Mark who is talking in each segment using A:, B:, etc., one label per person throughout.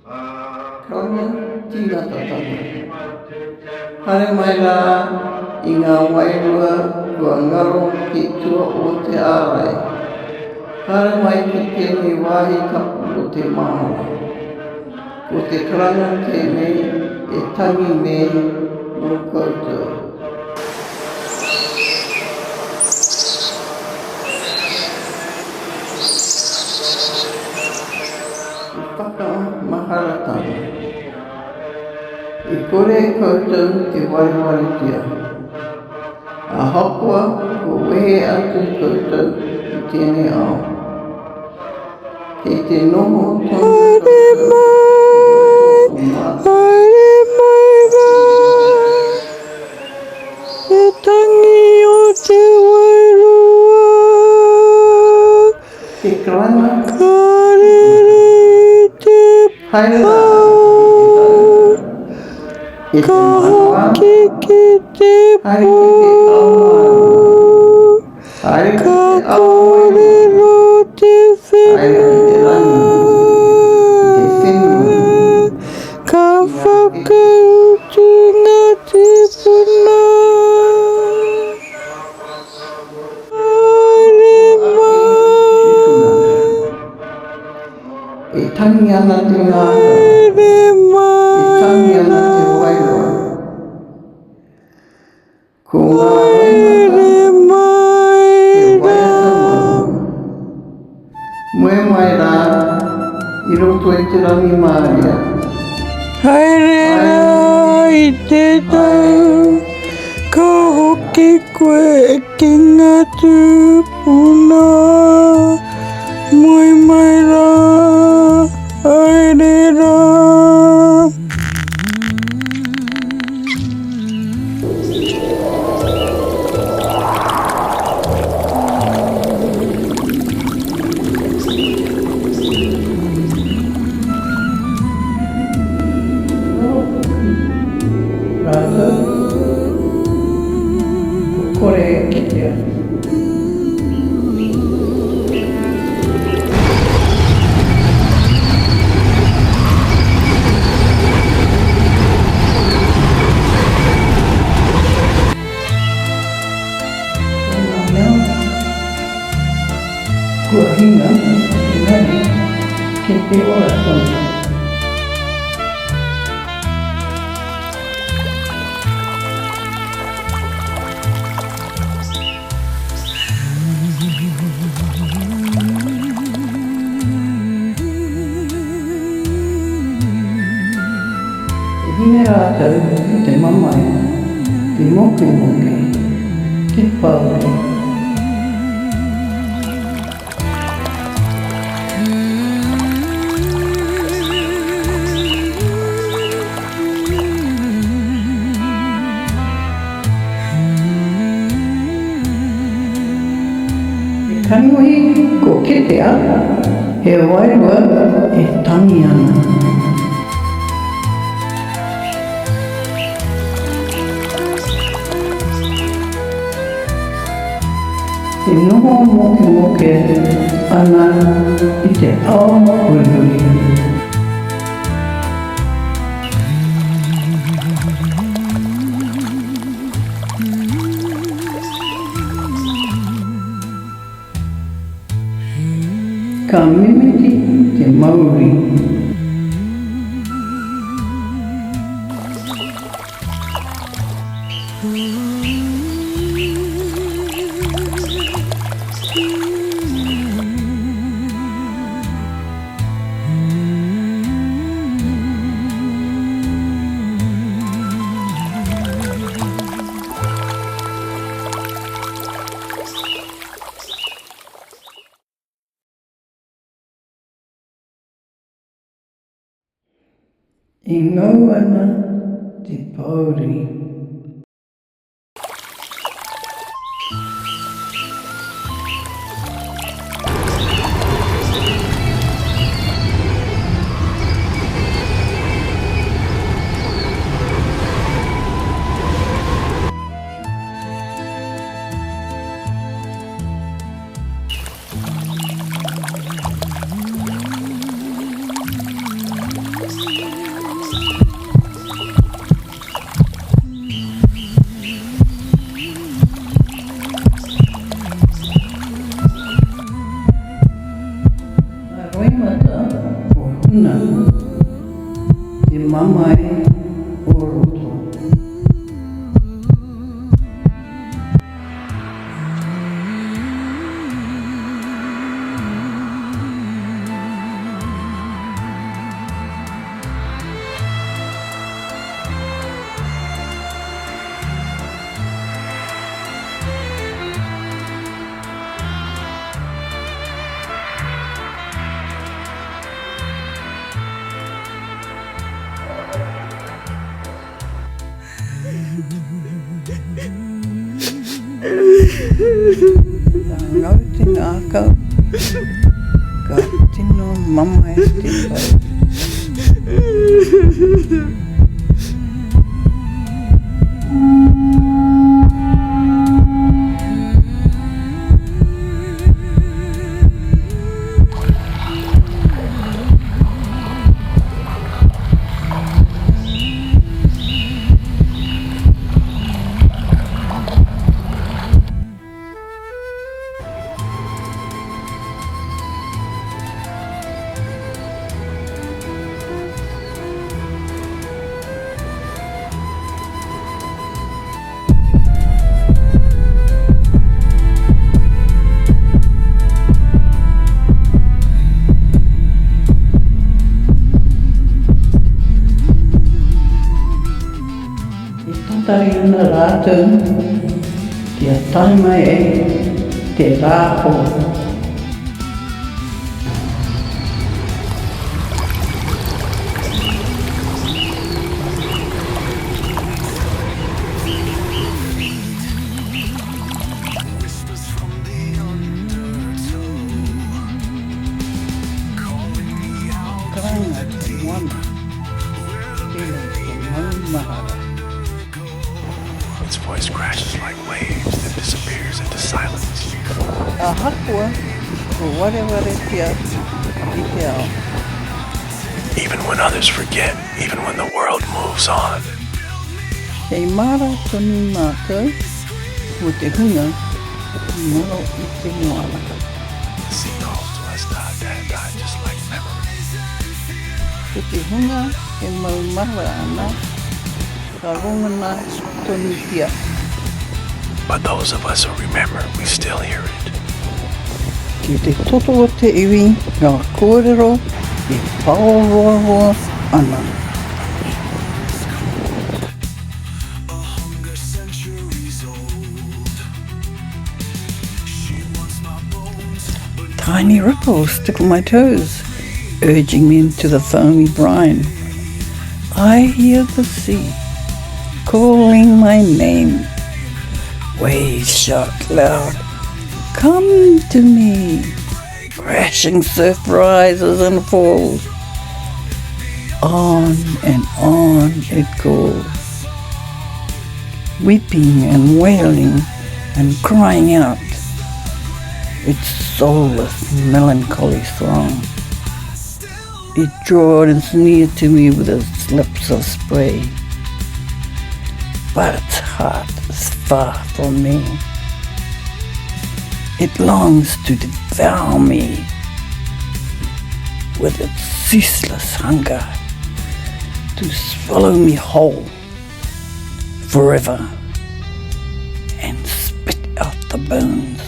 A: Kauna tina tatana. Hare mai rā I ngā wairua kua ngaro ki tua o te ārai. Hare mai ki tēnei wāhi kapu o te māora. Ko te karanga tēnei e tangi mei mō koutou. Whakamaharatanga. I kore koutou te waiwaritia. A hokua ko wehe atu koutou I tēnei ao. Kei te noho tonu koutou o
B: Haere mai rā, e tangi o te wairua.
A: Te karanga
B: Ka rere I te
A: haere rā.
B: ka hoki ki te
A: Haere
B: pō.
A: ki te ao manu. Haere ki
B: Ka
A: te ao
B: kōrero te
A: Haere ki te rangi. Te whenua.
B: ka whakautu ngā tūpuna. Haere mai,
A: E tangi ana te ngāta.
B: haere
A: E
B: mai
A: tangi ana te
B: rā.
A: wairua. Ko ngā
B: Haere
A: reimata
B: mai
A: te
B: rā.
A: waiata manu. Moe mai rā I roto e te rangi māria.
B: Haere rā I te tau, ka hoki koe e ki ngā tūpuna. Moe mai rā, haere rā.
A: Rātou, ko kore e kitea. Kua hinga, e nani, ke te ora tonu. E hine rātou o te mamai, te moke moke, te paure. Kanohi ko kitea, he wairua e tangi ana. Te noho moke moke ana I te ao huihui. Ka mimiti te Māori. I ngau ana te pauri. tūpuna, te mamai o roto.
B: Ngau te ngākau, ka tino mama e te pai. Tari ana rātou, kia tae mai e te rāho. Karanga te moana, tēnā te maumahara.
C: Its voice crashes like waves, then disappears into silence.
B: A hapua, ko wareware tia i te ao.
C: Even when others forget, even when the world moves on.
B: Kei mara tonu mātou, o te hunga, moro i te moana.
C: The sea calls to us, die, just like memories.
B: Ko te hunga, e mau mara ana, ka rongana tonu tia.
C: But those of us who remember, we still hear it.
B: Ki te toto o te iwi, ngā kōrero, e paoroa ana. Tiny ripples tickle my toes, urging me into the foamy brine. I hear the sea calling my name. Waves shout loud, come to me. Crashing surf rises and falls. On and on it goes. Weeping and wailing and crying out. Its soulless, melancholy throng. It draws near to me with its lips of spray. But its heart is far from me. It longs to devour me with its ceaseless hunger, to swallow me whole forever and spit out the bones.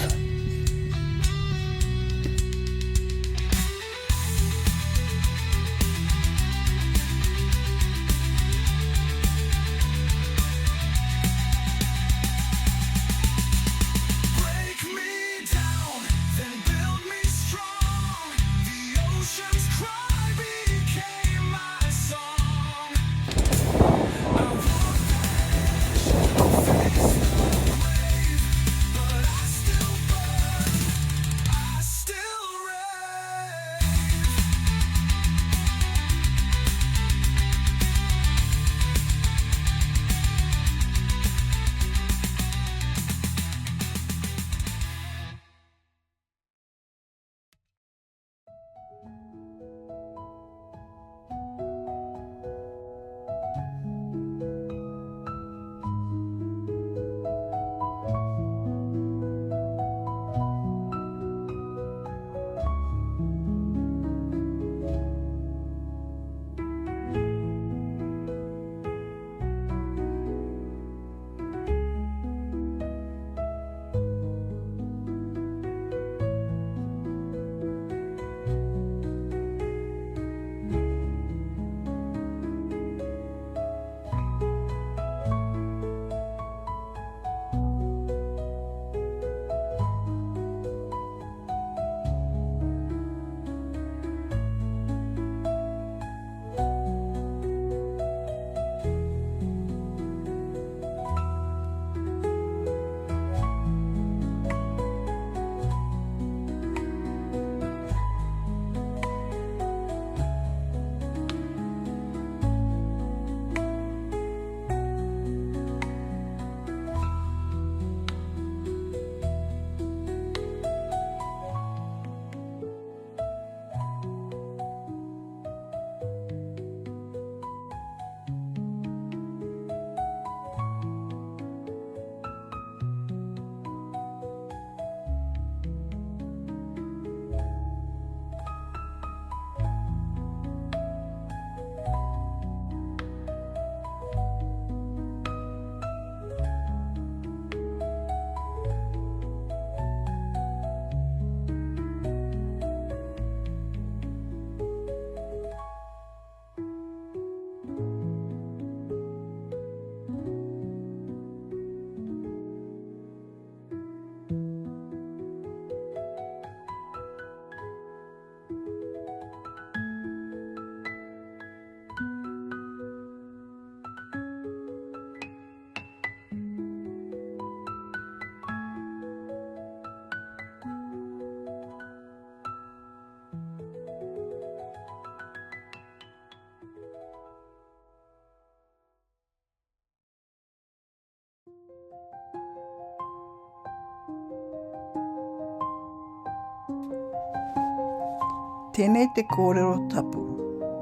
B: Tēnei te kōrero tapu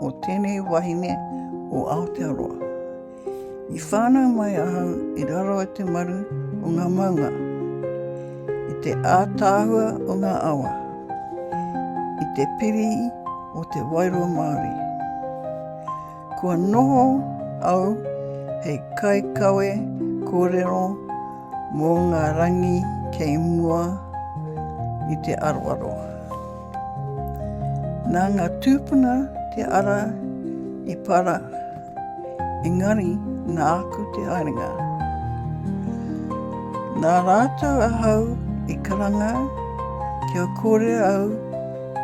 B: o tēnei wahine o Aotearoa. I whānau mai ahau i raro e te maru o ngā maunga, i te ātāhua o ngā awa, i te piri o te wairua Māori. Kua noho au hei kai kawe kōrero mō ngā rangi kei mua i te aroaroa. Nā ngā tūpuna te ara i para, engari nā aku te haerenga. Nā rātou ahau i karanga kia kore au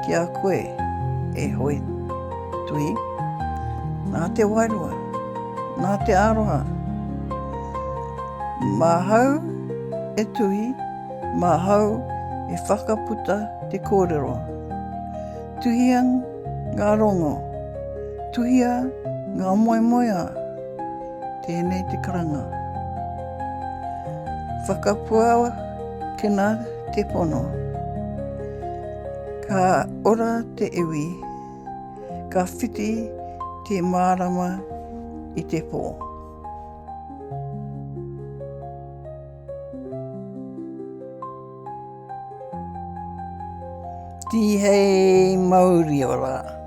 B: ki a koe e hoi tui, nā te wairua, nā te aroha. Mā hau e tui, mā hau e whakaputa te kōrero. Tuhia ngā rongo, tuhia ngā moemoea, tēnei te karanga. Whakapua kena te pono. Ka ora te iwi, ka whiti te mārama i te pō. Ti hei Māori ora.